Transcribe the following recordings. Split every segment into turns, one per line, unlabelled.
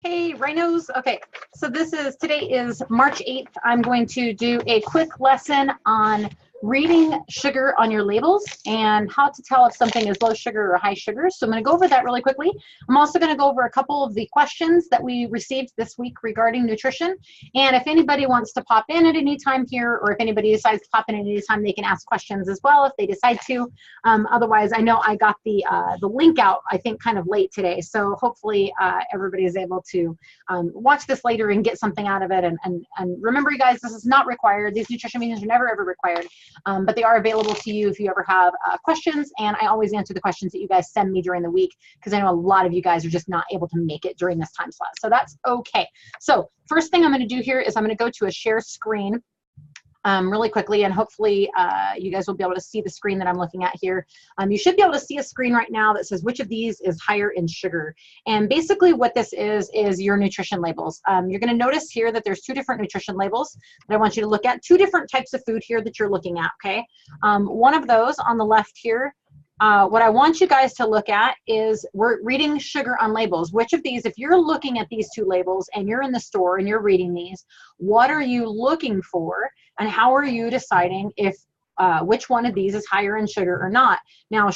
Hey, Rhinos. Okay, so today is March 8th. I'm going to do a quick lesson on reading sugar on your labels and how to tell if something is low sugar or high sugar. So I'm going to go over that really quickly. I'm also going to go over a couple of the questions that we received this week regarding nutrition. And if anybody wants to pop in at any time here, or if anybody decides to pop in at any time, they can ask questions as well if they decide to. Otherwise, I know I got the link out, I think, kind of late today. So hopefully everybody is able to watch this later and get something out of it. And remember, you guys, this is not required. These nutrition meetings are never, ever required. But they are available to you if you ever have questions, and I always answer the questions that you guys send me during the week because I know a lot of you guys are just not able to make it during this time slot, so that's okay. So first thing I'm going to do here is I'm going to go to a share screen really quickly, and hopefully you guys will be able to see the screen that I'm looking at here. You should be able to see a screen right now that says which of these is higher in sugar. And basically what this is your nutrition labels. You're going to notice here that there's two different nutrition labels that I want you to look at, two different types of food here that you're looking at, okay? One of those on the left here, what I want you guys to look at is we're reading sugar on labels. Which of these, if you're looking at these two labels and you're in the store and you're reading these, what are you looking for and how are you deciding if which one of these is higher in sugar or not? Now,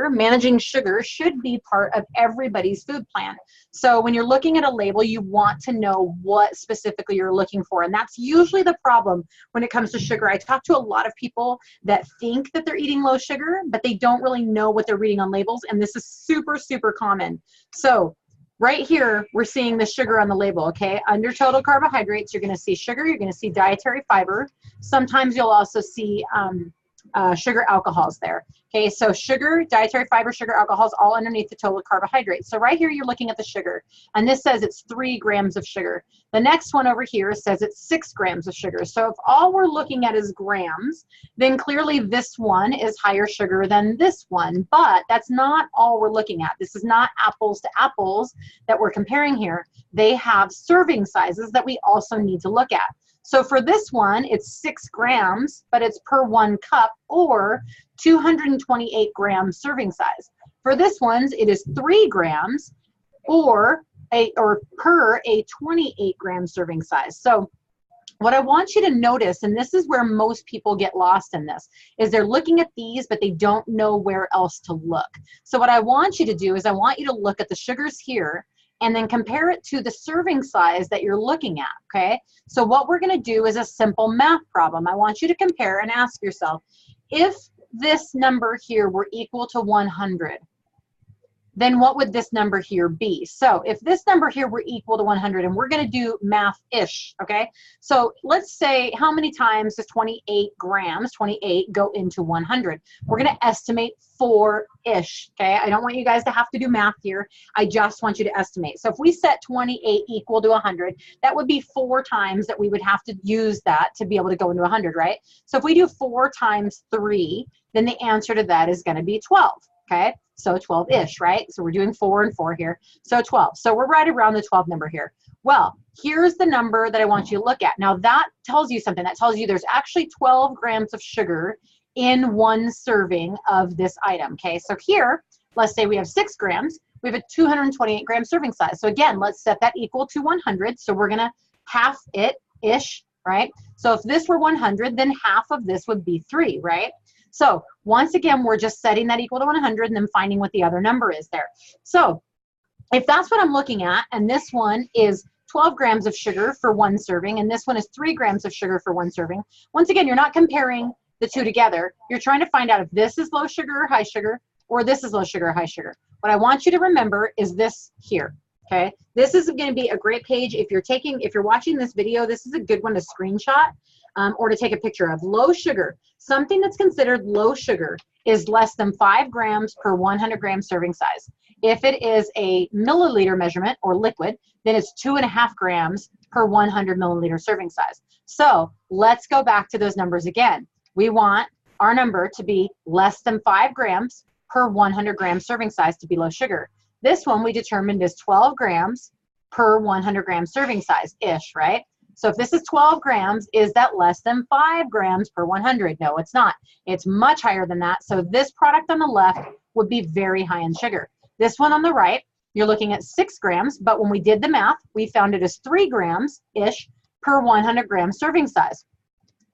managing sugar should be part of everybody's food plan. So when you're looking at a label, you want to know what specifically you're looking for. And that's usually the problem when it comes to sugar. I talk to a lot of people that think that they're eating low sugar, but they don't really know what they're reading on labels. And this is super, super common. So right here, we're seeing the sugar on the label, okay? Under total carbohydrates, you're gonna see sugar, you're gonna see dietary fiber. Sometimes you'll also see sugar alcohols there. Okay, so sugar, dietary fiber, sugar alcohols, all underneath the total carbohydrates. So right here, you're looking at the sugar, and this says it's 3 grams of sugar. The next one over here says it's 6 grams of sugar. So if all we're looking at is grams, then clearly this one is higher sugar than this one, but that's not all we're looking at. This is not apples to apples that we're comparing here. They have serving sizes that we also need to look at. So for this one, it's 6 grams, but it's per 1 cup or 228 gram serving size. For this one's, it is 3 grams or per a 28 gram serving size. So what I want you to notice, and this is where most people get lost in this, is they're looking at these, but they don't know where else to look. So what I want you to do is I want you to look at the sugars here and then compare it to the serving size that you're looking at, okay? So what we're gonna do is a simple math problem. I want you to compare and ask yourself, if this number here were equal to 100, then what would this number here be? So if this number here were equal to 100, and we're gonna do math-ish, okay? So let's say, how many times does 28 grams, 28, go into 100? We're gonna estimate 4-ish, okay? I don't want you guys to have to do math here. I just want you to estimate. So if we set 28 equal to 100, that would be 4 times that we would have to use that to be able to go into 100, right? So if we do 4 times 3, then the answer to that is gonna be 12, okay? So 12-ish, right? So we're doing 4 and 4 here. So 12. So we're right around the 12 number here. Well, here's the number that I want you to look at. Now that tells you something. That tells you there's actually 12 grams of sugar in 1 serving of this item, okay? So here, let's say we have 6 grams. We have a 228 gram serving size. So again, let's set that equal to 100. So we're gonna half it-ish, right? So if this were 100, then half of this would be 3, right? So once again, we're just setting that equal to 100 and then finding what the other number is there. So if that's what I'm looking at, and this one is 12 grams of sugar for 1 serving, and this one is 3 grams of sugar for 1 serving, once again, you're not comparing the two together. You're trying to find out if this is low sugar or high sugar, or this is low sugar or high sugar. What I want you to remember is this here, okay? This is gonna be a great page. If you're watching this video, this is a good one to screenshot. Or to take a picture of. Low sugar, something that's considered low sugar is less than 5 grams per 100 gram serving size. If it is a milliliter measurement or liquid, then it's 2.5 grams per 100 milliliter serving size. So let's go back to those numbers again. We want our number to be less than 5 grams per 100 gram serving size to be low sugar. This one we determined is 12 grams per 100 gram serving size-ish, right? So if this is 12 grams, is that less than 5 grams per 100? No, it's not. It's much higher than that. So this product on the left would be very high in sugar. This one on the right you're looking at 6 grams, but when we did the math, we found it as 3 grams-ish per 100 gram serving size.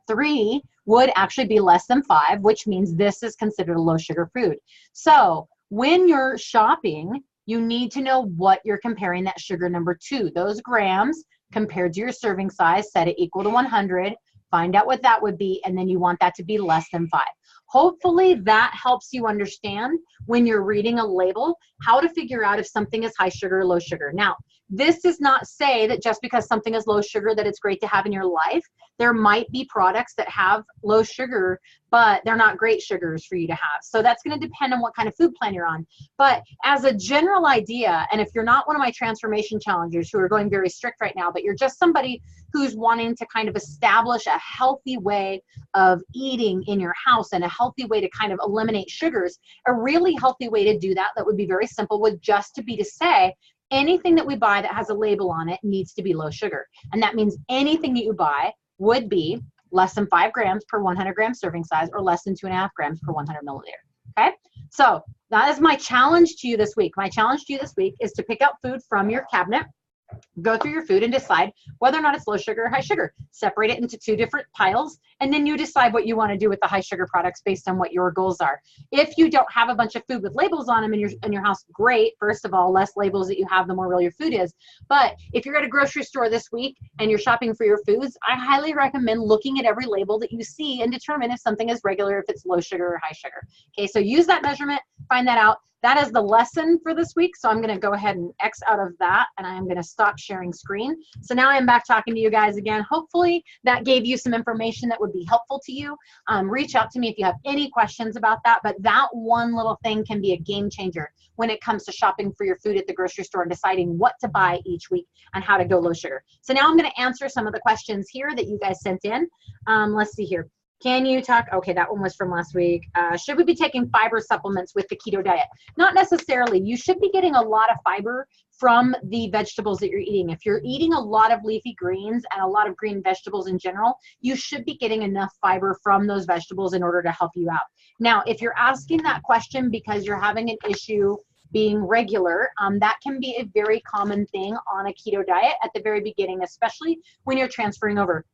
3 would actually be less than 5, which means this is considered a low sugar food. So when you're shopping, you need to know what you're comparing that sugar number to. Those grams compared to your serving size, set it equal to 100, find out what that would be, and then you want that to be less than 5. Hopefully that helps you understand when you're reading a label how to figure out if something is high sugar or low sugar. Now, this does not say that just because something is low sugar that it's great to have in your life. There might be products that have low sugar, but they're not great sugars for you to have. So that's going to depend on what kind of food plan you're on. But as a general idea, and if you're not one of my transformation challengers who are going very strict right now, but you're just somebody who's wanting to kind of establish a healthy way of eating in your house and a healthy way to kind of eliminate sugars, a really healthy way to do that would be very simple, would just to be to say, anything that we buy that has a label on it needs to be low sugar. And that means anything that you buy would be less than 5 grams per 100 gram serving size or less than 2.5 grams per 100 milliliter. Okay, so that is my challenge to you this week. My challenge to you this week is to pick out food from your cabinet, go through your food and decide whether or not it's low sugar or high sugar. Separate it into 2 different piles, and then you decide what you want to do with the high sugar products based on what your goals are. If you don't have a bunch of food with labels on them in your house, great. First of all, less labels that you have, the more real your food is. But if you're at a grocery store this week and you're shopping for your foods, I highly recommend looking at every label that you see and determine if something is regular, if it's low sugar or high sugar. Okay, so use that measurement, find that out. That is the lesson for this week. So I'm going to go ahead and X out of that, and I'm going to stop sharing screen. So now I'm back talking to you guys again. Hopefully that gave you some information that would be helpful to you. Reach out to me if you have any questions about that. But that one little thing can be a game changer when it comes to shopping for your food at the grocery store and deciding what to buy each week and how to go low sugar. So now I'm going to answer some of the questions here that you guys sent in. Let's see here. Can you talk, okay, that one was from last week. Should we be taking fiber supplements with the keto diet? Not necessarily. You should be getting a lot of fiber from the vegetables that you're eating. If you're eating a lot of leafy greens and a lot of green vegetables in general, you should be getting enough fiber from those vegetables in order to help you out. Now, if you're asking that question because you're having an issue being regular, that can be a very common thing on a keto diet at the very beginning, especially when you're transferring over.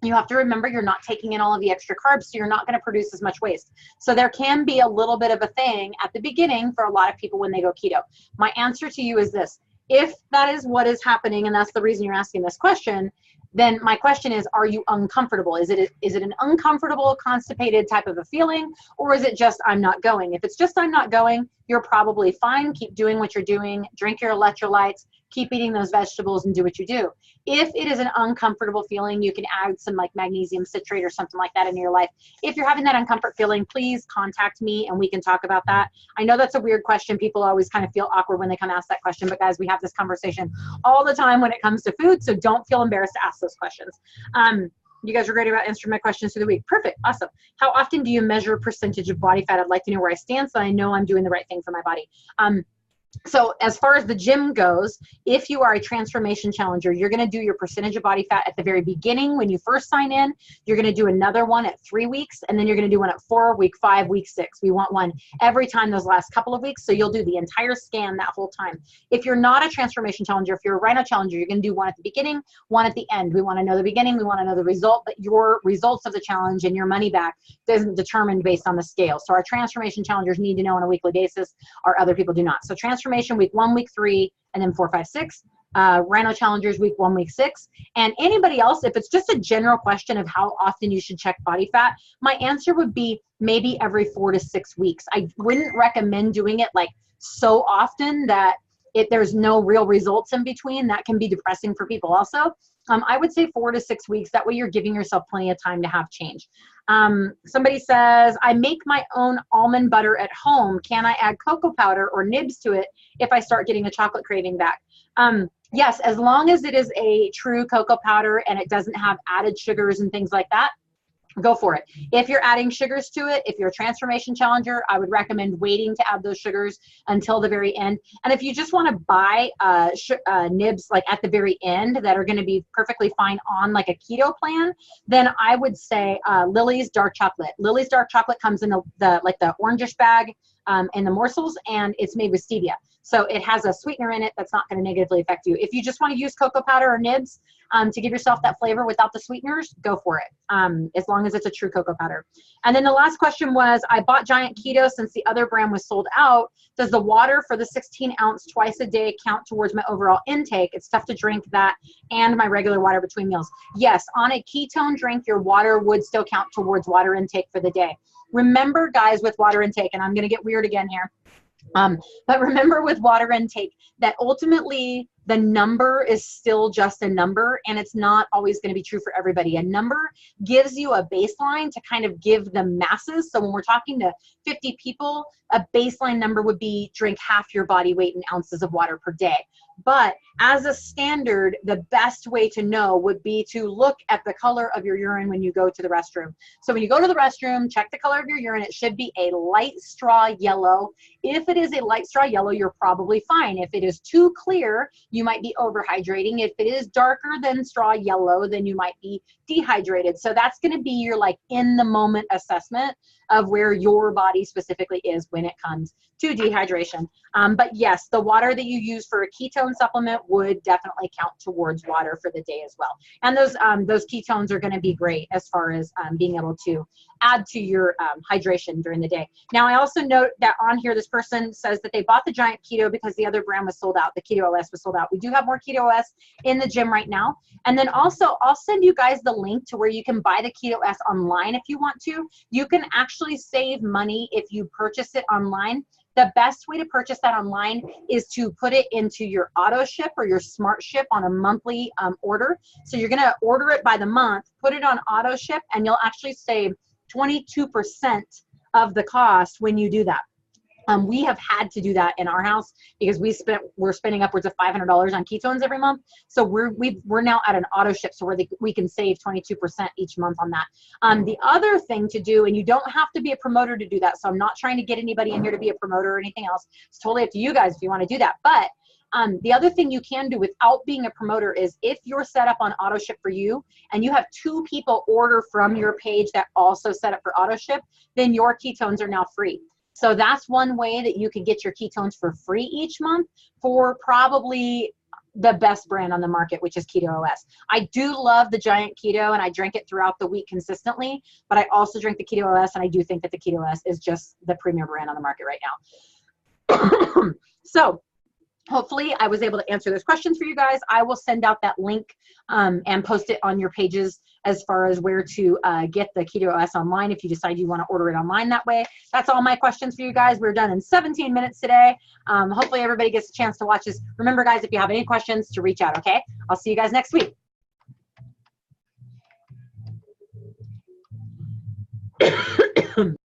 You have to remember you're not taking in all of the extra carbs, so you're not going to produce as much waste. So there can be a little bit of a thing at the beginning for a lot of people when they go keto. My answer to you is this. If that is what is happening, and that's the reason you're asking this question, then my question is, are you uncomfortable? Is it an uncomfortable, constipated type of a feeling, or is it just I'm not going? If it's just I'm not going, you're probably fine. Keep doing what you're doing. Drink your electrolytes. Keep eating those vegetables and do what you do. If it is an uncomfortable feeling, you can add some like magnesium citrate or something like that into your life. If you're having that uncomfort feeling, please contact me and we can talk about that. I know that's a weird question. People always kind of feel awkward when they come ask that question, but guys, we have this conversation all the time when it comes to food, so don't feel embarrassed to ask those questions. You guys are great about answering my questions for the week. Perfect. Awesome. How often do you measure percentage of body fat? I'd like to know where I stand so I know I'm doing the right thing for my body. So as far as the gym goes, if you are a transformation challenger, you're going to do your percentage of body fat at the very beginning when you first sign in. You're going to do another one at 3 weeks, and then you're going to do one at 4, week 5, week 6. We want one every time those last couple of weeks, so you'll do the entire scan that whole time. If you're not a transformation challenger, if you're a Rhino challenger, you're going to do one at the beginning, one at the end. We want to know the beginning, we want to know the result, but your results of the challenge and your money back isn't determined based on the scale. So our transformation challengers need to know on a weekly basis, our other people do not. So transformation week 1, week 3, and then 4, 5, 6. Rhino challengers week 1, week 6. And anybody else, if it's just a general question of how often you should check body fat, my answer would be maybe every 4 to 6 weeks. I wouldn't recommend doing it like so often that there's no real results in between. That can be depressing for people also. I would say 4 to 6 weeks. That way you're giving yourself plenty of time to have change. Somebody says, I make my own almond butter at home. Can I add cocoa powder or nibs to it if I start getting a chocolate craving back? Yes, as long as it is a true cocoa powder and it doesn't have added sugars and things like that, go for it. If you're adding sugars to it, if you're a transformation challenger, I would recommend waiting to add those sugars until the very end. And if you just want to buy nibs like at the very end that are going to be perfectly fine on like a keto plan, then I would say Lily's dark chocolate. Lily's dark chocolate comes in the orangish bag and the morsels, and it's made with stevia. So it has a sweetener in it that's not going to negatively affect you. If you just want to use cocoa powder or nibs to give yourself that flavor without the sweeteners, go for it, as long as it's a true cocoa powder. And then the last question was, I bought Giant Keto since the other brand was sold out. Does the water for the 16-ounce twice a day count towards my overall intake? It's tough to drink that and my regular water between meals. Yes, on a ketone drink, your water would still count towards water intake for the day. Remember, guys, with water intake, and I'm going to get weird again here, but remember with water intake that ultimately the number is still just a number, and it's not always going to be true for everybody. A number gives you a baseline to kind of give the masses. So when we're talking to 50 people, a baseline number would be drink half your body weight in ounces of water per day. But as a standard, the best way to know would be to look at the color of your urine when you go to the restroom. So when you go to the restroom, check the color of your urine. It should be a light straw yellow. If it is a light straw yellow, you're probably fine. If it is too clear, you might be overhydrating. If it is darker than straw yellow, then you might be dehydrated. So that's going to be your like in the moment assessment of where your body specifically is when it comes to dehydration. But yes, the water that you use for a ketone supplement would definitely count towards water for the day as well. And those ketones are going to be great as far as being able to add to your hydration during the day. Now, I also note that on here, this person says that they bought the Giant Keto because the other brand was sold out. The Keto OS was sold out. We do have more Keto OS in the gym right now. And then also, I'll send you guys the link to where you can buy the Keto OS online if you want to. You can actually save money if you purchase it online. The best way to purchase that online is to put it into your auto ship or your smart ship on a monthly order. So you're going to order it by the month, put it on auto ship, and you'll actually save 22% of the cost when you do that. We have had to do that in our house because we're spending upwards of $500 on ketones every month. So we're now at an auto ship, so we can save 22% each month on that. The other thing to do, and you don't have to be a promoter to do that, so I'm not trying to get anybody in here to be a promoter or anything else. It's totally up to you guys if you want to do that. But the other thing you can do without being a promoter is if you're set up on auto ship for you and you have 2 people order from your page that also set up for auto ship, then your ketones are now free. So that's one way that you can get your ketones for free each month for probably the best brand on the market, which is Keto OS. I do love the Giant Keto and I drink it throughout the week consistently, but I also drink the Keto OS and I do think that the Keto OS is just the premier brand on the market right now. So hopefully I was able to answer those questions for you guys. I will send out that link and post it on your pages as far as where to get the Keto OS online if you decide you want to order it online that way. That's all my questions for you guys. We're done in 17 minutes today. Hopefully everybody gets a chance to watch this. Remember, guys, if you have any questions, to reach out, okay? I'll see you guys next week.